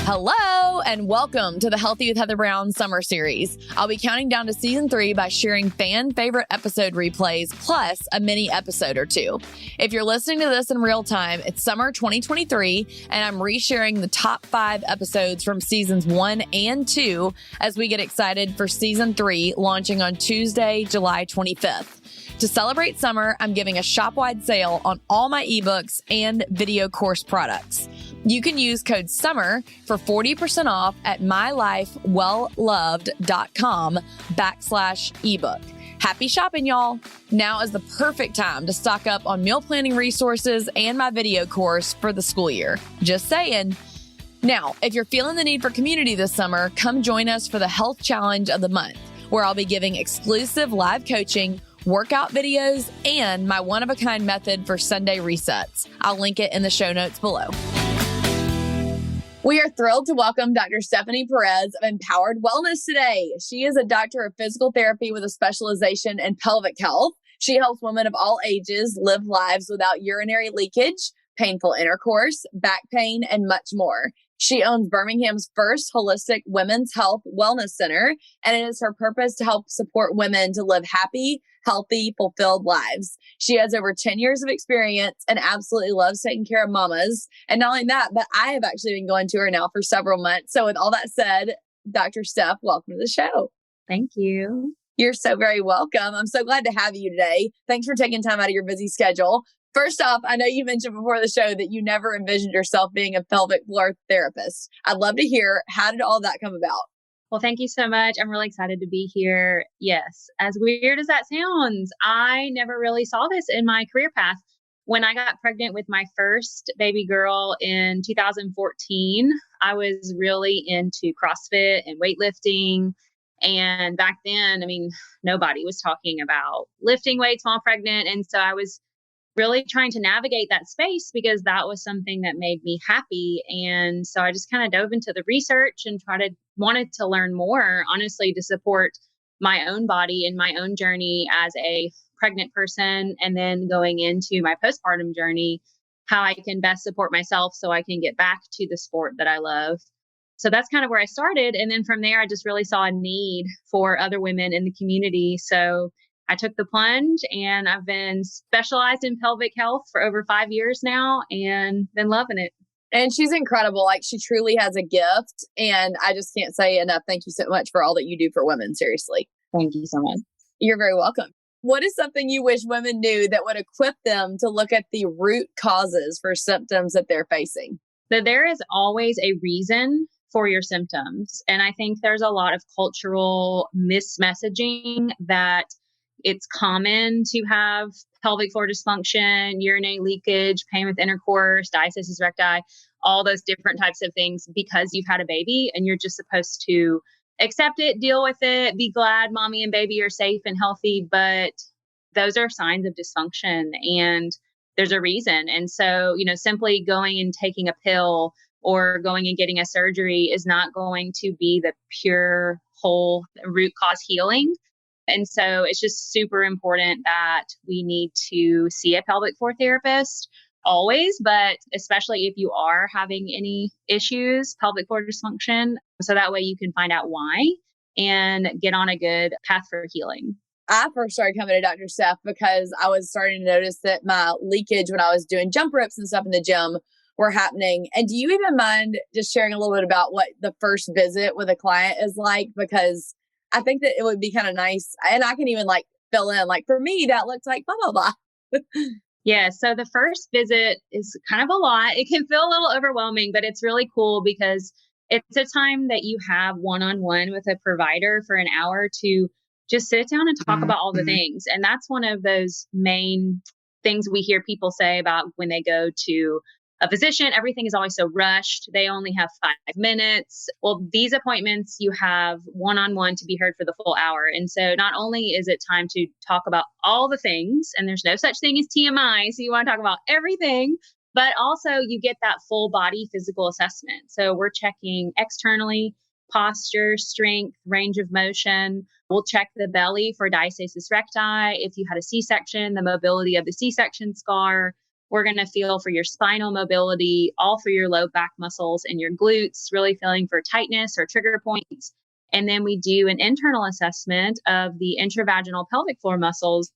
Hello, and welcome to the Healthy with Heather Brown Summer Series. I'll be counting down to season 3 by sharing fan favorite episode replays plus a mini episode or two. If you're listening to this in real time, it's summer 2023, and I'm resharing the top 5 episodes from seasons 1 and 2 as we get excited for season 3 launching on Tuesday, July 25th. To celebrate summer, I'm giving a shop-wide sale on all my ebooks and video course products. You can use code SUMMER for 40% off at mylifewellloved.com/ebook. Happy shopping, y'all. Now is the perfect time to stock up on meal planning resources and my video course for the school year. Just saying. Now, if you're feeling the need for community this summer, come join us for the Health Challenge of the Month, where I'll be giving exclusive live coaching, workout videos, and my one-of-a-kind method for Sunday resets. I'll link it in the show notes below. We are thrilled to welcome Dr. Stephanie Perez of Empowered Wellness today. She is a doctor of physical therapy with a specialization in pelvic health. She helps women of all ages live lives without urinary leakage, painful intercourse, back pain, and much more. She owns Birmingham's first holistic women's health wellness center, and it is her purpose to help support women to live happy, healthy, fulfilled lives. She has over 10 years of experience and absolutely loves taking care of mamas. And not only that, but I have actually been going to her now for several months. So with all that said, Dr. Steph, welcome to the show. Thank you. You're so very welcome. I'm so glad to have you today. Thanks for taking time out of your busy schedule. First off, I know you mentioned before the show that you never envisioned yourself being a pelvic floor therapist. I'd love to hear, how did all that come about? Well, thank you so much. I'm really excited to be here. Yes, as weird as that sounds, I never really saw this in my career path. When I got pregnant with my first baby girl in 2014, I was really into CrossFit and weightlifting. And back then, nobody was talking about lifting weights while pregnant. And so I was really trying to navigate that space because that was something that made me happy. And so I just kind of dove into the research and wanted to learn more, honestly, to support my own body and my own journey as a pregnant person. And then going into my postpartum journey, how I can best support myself so I can get back to the sport that I love. So that's kind of where I started. And then from there, I just really saw a need for other women in the community. So I took the plunge, and I've been specialized in pelvic health for over 5 years now and been loving it. And she's incredible. Like, she truly has a gift. And I just can't say enough. Thank you so much for all that you do for women. Seriously. Thank you so much. You're very welcome. What is something you wish women knew that would equip them to look at the root causes for symptoms that they're facing? So there is always a reason for your symptoms. And I think there's a lot of cultural mismessaging that it's common to have pelvic floor dysfunction, urinary leakage, pain with intercourse, diastasis recti, all those different types of things because you've had a baby, and you're just supposed to accept it, deal with it, be glad mommy and baby are safe and healthy. But those are signs of dysfunction, and there's a reason. And so, simply going and taking a pill or going and getting a surgery is not going to be the pure whole root cause healing. And so it's just super important that we need to see a pelvic floor therapist always, but especially if you are having any issues, pelvic floor dysfunction, so that way you can find out why and get on a good path for healing. I first started coming to Dr. Steph because I was starting to notice that my leakage when I was doing jump ropes and stuff in the gym were happening. And do you even mind just sharing a little bit about what the first visit with a client is like? Because I think that it would be kind of nice. And I can even fill in, for me, that looks like blah, blah, blah. Yeah. So the first visit is kind of a lot. It can feel a little overwhelming, but it's really cool because it's a time that you have one-on-one with a provider for an hour to just sit down and talk about all the things. And that's one of those main things we hear people say about when they go to a physician. Everything is always so rushed. They only have 5 minutes. Well, these appointments, you have one-on-one to be heard for the full hour. And so not only is it time to talk about all the things, and there's no such thing as TMI, so you want to talk about everything, but also you get that full body physical assessment. So we're checking externally, posture, strength, range of motion. We'll check the belly for diastasis recti. If you had a C-section, the mobility of the C-section scar. We're going to feel for your spinal mobility, all for your low back muscles and your glutes, really feeling for tightness or trigger points. And then we do an internal assessment of the intravaginal pelvic floor muscles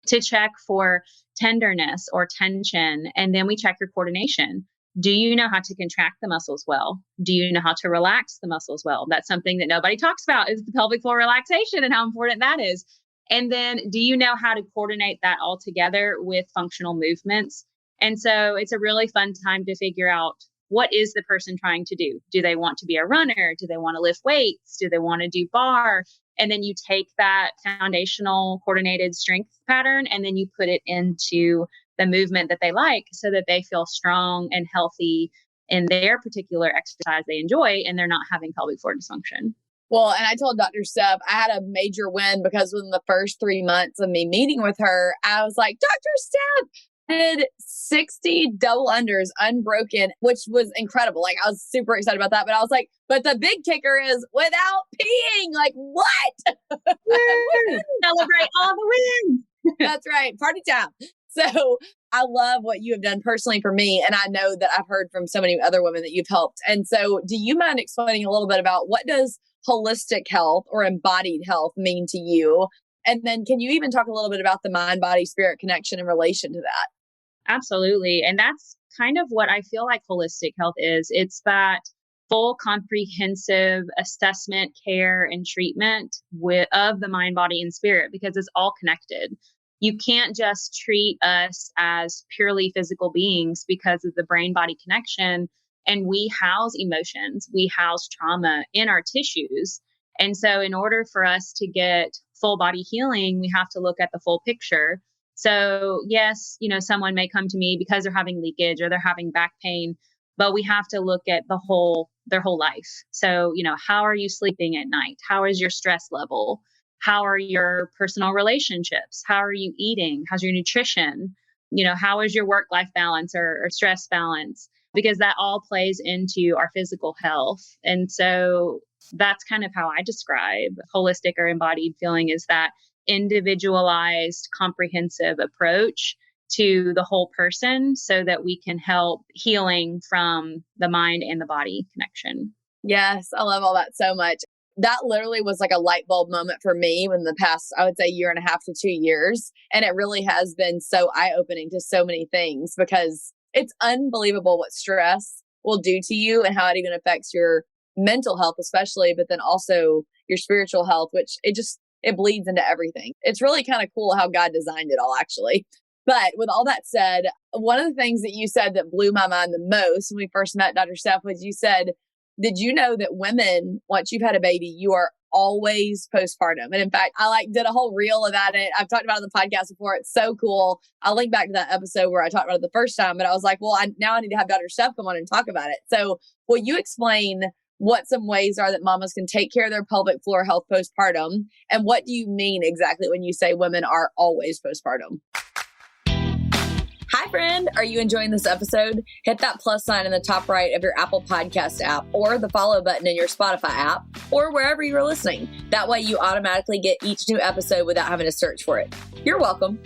to check for tenderness or tension. And then we check your coordination. Do you know how to contract the muscles well? Do you know how to relax the muscles well? That's something that nobody talks about, is the pelvic floor relaxation and how important that is. And then do you know how to coordinate that all together with functional movements? And so it's a really fun time to figure out, what is the person trying to do? Do they want to be a runner? Do they want to lift weights? Do they want to do bar? And then you take that foundational coordinated strength pattern and then you put it into the movement that they like so that they feel strong and healthy in their particular exercise they enjoy and they're not having pelvic floor dysfunction. Well, and I told Dr. Steph, I had a major win because within the first 3 months of me meeting with her, I was like, Dr. Steph, did 60 double unders unbroken, which was incredible. Like, I was super excited about that. But I was like, but the big kicker is without peeing. Like, what? Celebrate all the wins. That's right. Party time. So I love what you have done personally for me. And I know that I've heard from so many other women that you've helped. And so do you mind explaining a little bit about what does holistic health or embodied health mean to you? And then can you even talk a little bit about the mind, body, spirit connection in relation to that? Absolutely. And that's kind of what I feel like holistic health is. It's that full comprehensive assessment, care, and treatment of the mind, body, and spirit, because it's all connected. You can't just treat us as purely physical beings because of the brain body connection. And we house emotions, we house trauma in our tissues. And so in order for us to get full body healing, we have to look at the full picture. So yes, someone may come to me because they're having leakage or they're having back pain, but we have to look at their whole life. So, how are you sleeping at night? How is your stress level? How are your personal relationships? How are you eating? How's your nutrition? How is your work-life balance or stress balance? Because that all plays into our physical health. And so that's kind of how I describe holistic or embodied feeling, is that individualized, comprehensive approach to the whole person so that we can help healing from the mind and the body connection. Yes, I love all that so much. That literally was like a light bulb moment for me in the past, I would say, 1.5 to 2 years. And it really has been so eye-opening to so many things, because it's unbelievable what stress will do to you and how it even affects your mental health, especially, but then also your spiritual health, which it bleeds into everything. It's really kind of cool how God designed it all, actually. But with all that said, one of the things that you said that blew my mind the most when we first met, Dr. Steph, was you said, did you know that women, once you've had a baby, you are always postpartum? And in fact, I did a whole reel about it. I've talked about it on the podcast before. It's so cool. I'll link back to that episode where I talked about it the first time, but I was like, well, now I need to have Dr. Steph come on and talk about it. So will you explain what some ways are that mamas can take care of their pelvic floor health postpartum? And what do you mean exactly when you say women are always postpartum? Hi, friend. Are you enjoying this episode? Hit that plus sign in the top right of your Apple Podcast app, or the follow button in your Spotify app, or wherever you're listening. That way you automatically get each new episode without having to search for it. You're welcome.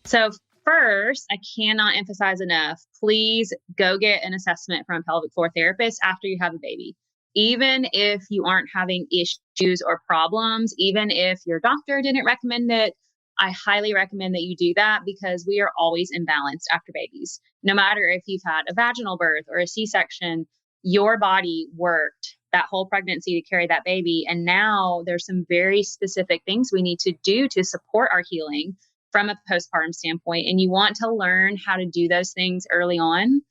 So first, I cannot emphasize enough, please go get an assessment from a pelvic floor therapist after you have a baby. Even if you aren't having issues or problems, even if your doctor didn't recommend it, I highly recommend that you do that, because we are always imbalanced after babies. No matter if you've had a vaginal birth or a C-section, your body worked that whole pregnancy to carry that baby. And now there's some very specific things we need to do to support our healing from a postpartum standpoint. And you want to learn how to do those things early on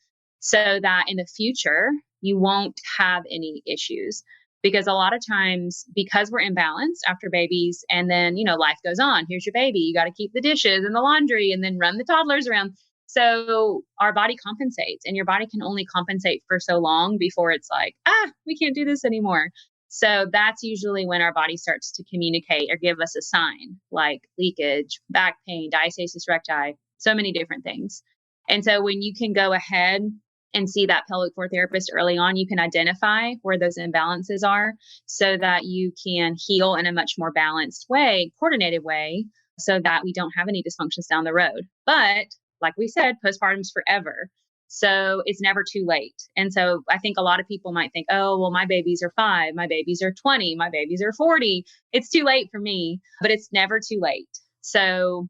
so that in the future, you won't have any issues. Because a lot of times, because we're imbalanced after babies, and then, life goes on. Here's your baby. You got to keep the dishes and the laundry and then run the toddlers around. So our body compensates, and your body can only compensate for so long before it's like, we can't do this anymore. So that's usually when our body starts to communicate or give us a sign, like leakage, back pain, diastasis recti, so many different things. And so when you can go ahead and see that pelvic floor therapist early on, you can identify where those imbalances are so that you can heal in a much more balanced way, coordinated way, so that we don't have any dysfunctions down the road. But like we said, postpartum's forever. So it's never too late. And so I think a lot of people might think, oh, well, my babies are 5, my babies are 20, my babies are 40. It's too late for me, but it's never too late. So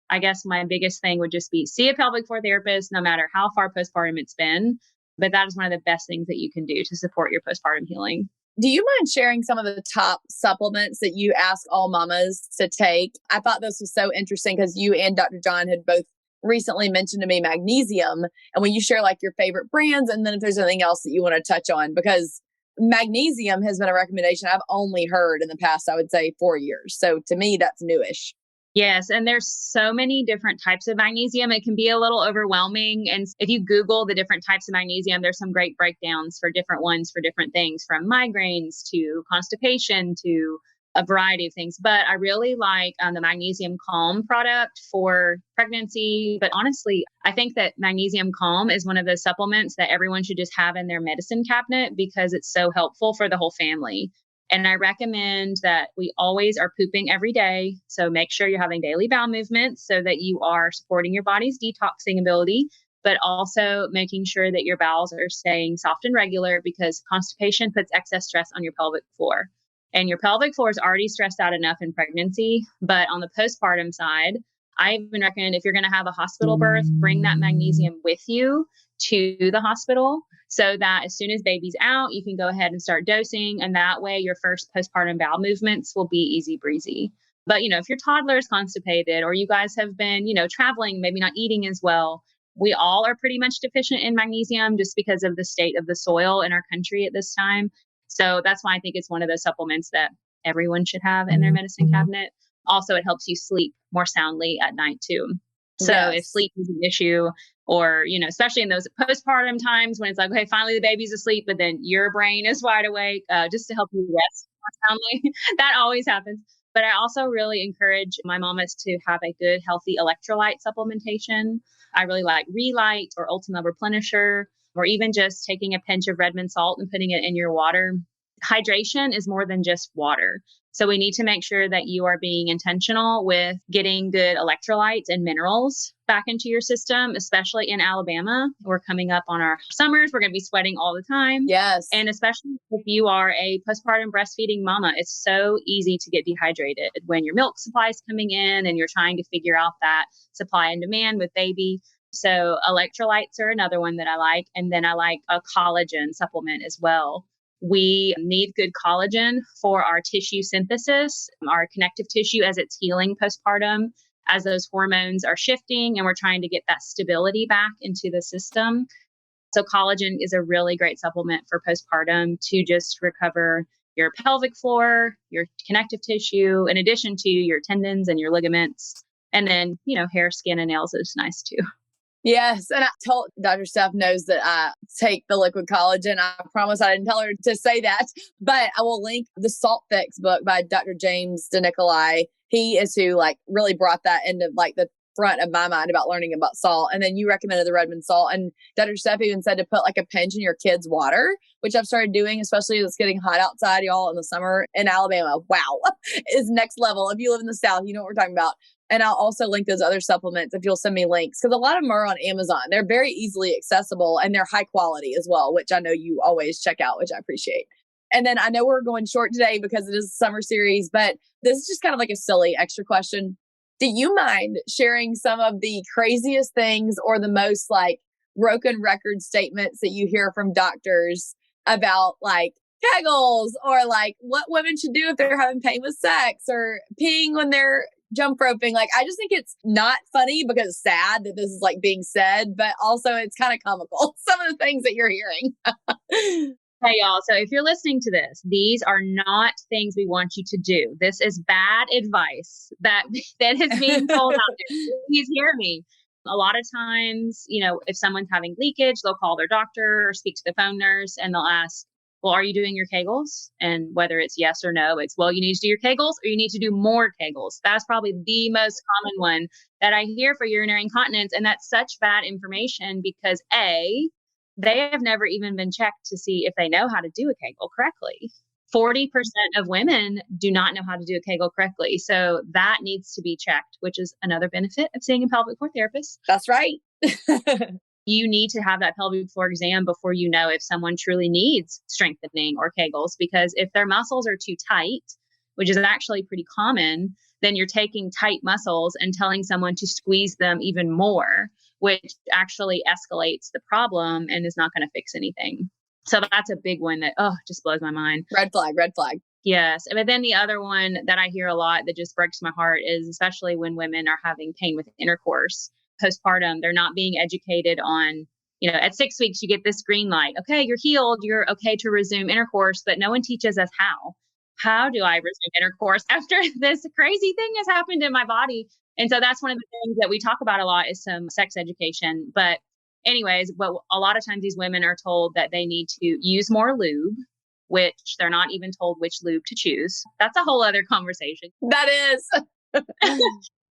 I guess my biggest thing would just be see a pelvic floor therapist, no matter how far postpartum it's been. But that is one of the best things that you can do to support your postpartum healing. Do you mind sharing some of the top supplements that you ask all mamas to take? I thought this was so interesting because you and Dr. John had both recently mentioned to me magnesium. And when you share like your favorite brands, and then if there's anything else that you want to touch on, because magnesium has been a recommendation I've only heard in the past, I would say 4 years. So to me, that's newish. Yes. And there's so many different types of magnesium. It can be a little overwhelming. And if you Google the different types of magnesium, there's some great breakdowns for different ones for different things, from migraines to constipation to a variety of things. But I really like the Magnesium Calm product for pregnancy. But honestly, I think that Magnesium Calm is one of those supplements that everyone should just have in their medicine cabinet because it's so helpful for the whole family. And I recommend that we always are pooping every day. So make sure you're having daily bowel movements so that you are supporting your body's detoxing ability, but also making sure that your bowels are staying soft and regular because constipation puts excess stress on your pelvic floor. And your pelvic floor is already stressed out enough in pregnancy. But on the postpartum side, I even recommend if you're going to have a hospital birth, bring that magnesium with you to the hospital so that as soon as baby's out, you can go ahead and start dosing. And that way your first postpartum bowel movements will be easy breezy. But, if your toddler is constipated or you guys have been, traveling, maybe not eating as well, we all are pretty much deficient in magnesium just because of the state of the soil in our country at this time. So that's why I think it's one of those supplements that everyone should have in their medicine cabinet. Also, it helps you sleep more soundly at night too. So if sleep is an issue, or, especially in those postpartum times when it's like, okay, finally the baby's asleep, but then your brain is wide awake, just to help you rest more soundly. That always happens. But I also really encourage my mamas to have a good, healthy electrolyte supplementation. I really like Relight or Ultima Replenisher, or even just taking a pinch of Redmond salt and putting it in your water. Hydration is more than just water. So we need to make sure that you are being intentional with getting good electrolytes and minerals back into your system, especially in Alabama. We're coming up on our summers. We're going to be sweating all the time. Yes. And especially if you are a postpartum breastfeeding mama, it's so easy to get dehydrated when your milk supply is coming in and you're trying to figure out that supply and demand with baby. So electrolytes are another one that I like. And then I like a collagen supplement as well. We need good collagen for our tissue synthesis, our connective tissue as it's healing postpartum, as those hormones are shifting and we're trying to get that stability back into the system. So collagen is a really great supplement for postpartum to just recover your pelvic floor, your connective tissue, in addition to your tendons and your ligaments. And then, hair, skin, and nails is nice too. Yes. And I told Dr. Steph knows that I take the liquid collagen. I promise I didn't tell her to say that, but I will link the Salt Fix book by Dr. James DeNicolai. He is who really brought that into the front of my mind about learning about salt. And then you recommended the Redmond salt, and Dr. Steph even said to put a pinch in your kids' water, which I've started doing, especially as it's getting hot outside, y'all, in the summer in Alabama. Wow. Is next level. If you live in the South, you know what we're talking about. And I'll also link those other supplements if you'll send me links, because a lot of them are on Amazon. They're very easily accessible and they're high quality as well, which I know you always check out, which I appreciate. And then I know we're going short today because it is a summer series, but this is just kind of a silly extra question. Do you mind sharing some of the craziest things or the most broken record statements that you hear from doctors about Kegels, or what women should do if they're having pain with sex, or peeing when they're jump roping? I just think it's not funny because it's sad that this is being said, but also it's kind of comical. Some of the things that you're hearing. Hey, y'all. So if you're listening to this, these are not things we want you to do. This is bad advice that is being told out there. Please hear me. A lot of times, if someone's having leakage, they'll call their doctor or speak to the phone nurse and they'll ask, well, are you doing your Kegels? And whether it's yes or no, it's, well, you need to do your Kegels or you need to do more Kegels. That's probably the most common one that I hear for urinary incontinence. And that's such bad information because they have never even been checked to see if they know how to do a Kegel correctly. 40% of women do not know how to do a Kegel correctly. So that needs to be checked, which is another benefit of seeing a pelvic floor therapist. That's right. You need to have that pelvic floor exam before you know if someone truly needs strengthening or Kegels, because if their muscles are too tight, which is actually pretty common, then you're taking tight muscles and telling someone to squeeze them even more, which actually escalates the problem and is not going to fix anything. So that's a big one that, just blows my mind. Red flag, red flag. Yes. But then the other one that I hear a lot that just breaks my heart is especially when women are having pain with intercourse, postpartum, they're not being educated on, at 6 weeks, you get this green light. Okay, you're healed. You're okay to resume intercourse, but no one teaches us how. How do I resume intercourse after this crazy thing has happened in my body? And so that's one of the things that we talk about a lot is some sex education. But anyways, but a lot of times these women are told that they need to use more lube, which they're not even told which lube to choose. That's a whole other conversation. That is.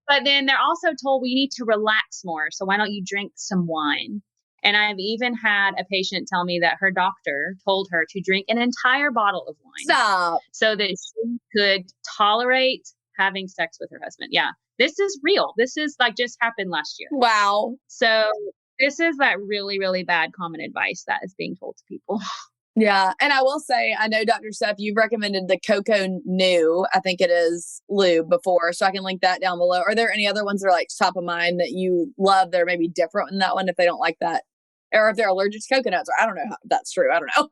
But then they're also told we need to relax more. So why don't you drink some wine? And I've even had a patient tell me that her doctor told her to drink an entire bottle of wine. Stop. So that she could tolerate having sex with her husband. Yeah, this is real. This is just happened last year. Wow. So this is that really, really bad common advice that is being told to people. Yeah. And I will say, I know, Dr. Steph, you've recommended the Coco New, I think it is, lube before. So I can link that down below. Are there any other ones that are top of mind that you love that are maybe different than that one if they don't like that? Or if they're allergic to coconuts, or I don't know if that's true. I don't know.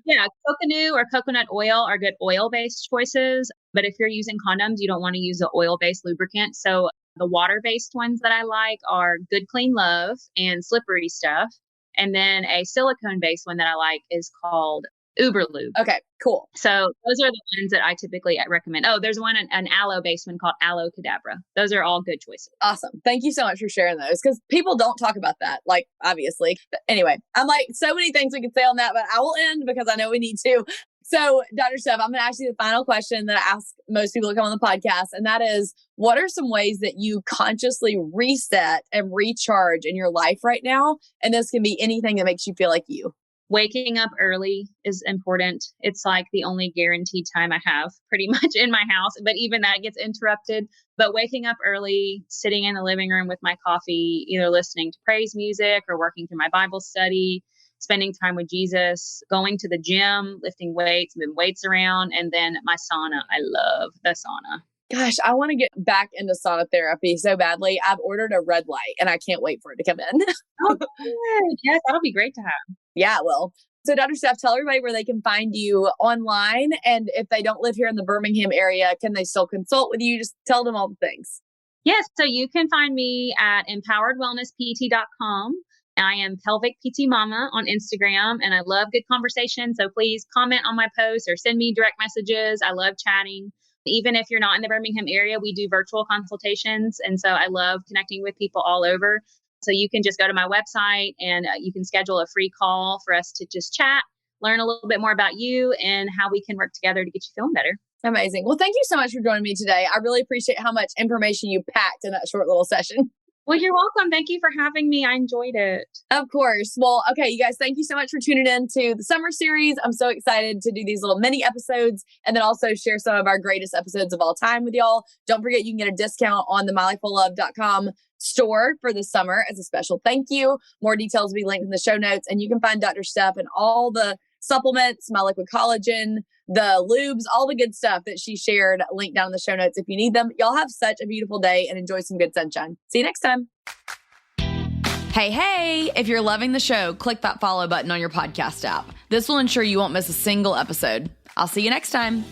Yeah, coconut or coconut oil are good oil-based choices. But if you're using condoms, you don't want to use an oil-based lubricant. So the water-based ones that I like are Good Clean Love and Slippery Stuff. And then a silicone-based one that I like is called Uber Lube. Okay, cool. So those are the ones that I typically recommend. Oh, there's an aloe-based one called Aloe Cadabra. Those are all good choices. Awesome. Thank you so much for sharing those, because people don't talk about that, obviously. But anyway, I'm so many things we could say on that, but I will end because I know we need to. So, Dr. Steph, I'm going to ask you the final question that I ask most people who come on the podcast, and that is, what are some ways that you consciously reset and recharge in your life right now? And this can be anything that makes you feel like you. Waking up early is important. It's the only guaranteed time I have pretty much in my house, but even that gets interrupted. But waking up early, sitting in the living room with my coffee, either listening to praise music or working through my Bible study, spending time with Jesus, going to the gym, lifting weights, moving weights around, and then my sauna. I love the sauna. Gosh, I want to get back into sauna therapy so badly. I've ordered a red light and I can't wait for it to come in. Oh, good. Yes, that'll be great to have. Yeah, well. So Dr. Steph, tell everybody where they can find you online. And if they don't live here in the Birmingham area, can they still consult with you? Just tell them all the things. Yes. So you can find me at empoweredwellnesspt.com. I am Pelvic PT Mama on Instagram, and I love good conversation. So please comment on my posts or send me direct messages. I love chatting. Even if you're not in the Birmingham area, we do virtual consultations. And so I love connecting with people all over. So you can just go to my website and you can schedule a free call for us to just chat, learn a little bit more about you and how we can work together to get you feeling better. Amazing. Well, thank you so much for joining me today. I really appreciate how much information you packed in that short little session. Well, you're welcome. Thank you for having me. I enjoyed it. Of course. Well, okay, you guys, thank you so much for tuning in to the summer series. I'm so excited to do these little mini episodes and then also share some of our greatest episodes of all time with y'all. Don't forget, you can get a discount on the mylifewelllove.com store for the summer as a special thank you. More details will be linked in the show notes, and you can find Dr. Steph and all the supplements, my liquid collagen, the lubes, all the good stuff that she shared, linked down in the show notes if you need them. Y'all have such a beautiful day and enjoy some good sunshine. See you next time. Hey, if you're loving the show, click that follow button on your podcast app. This will ensure you won't miss a single episode. I'll see you next time.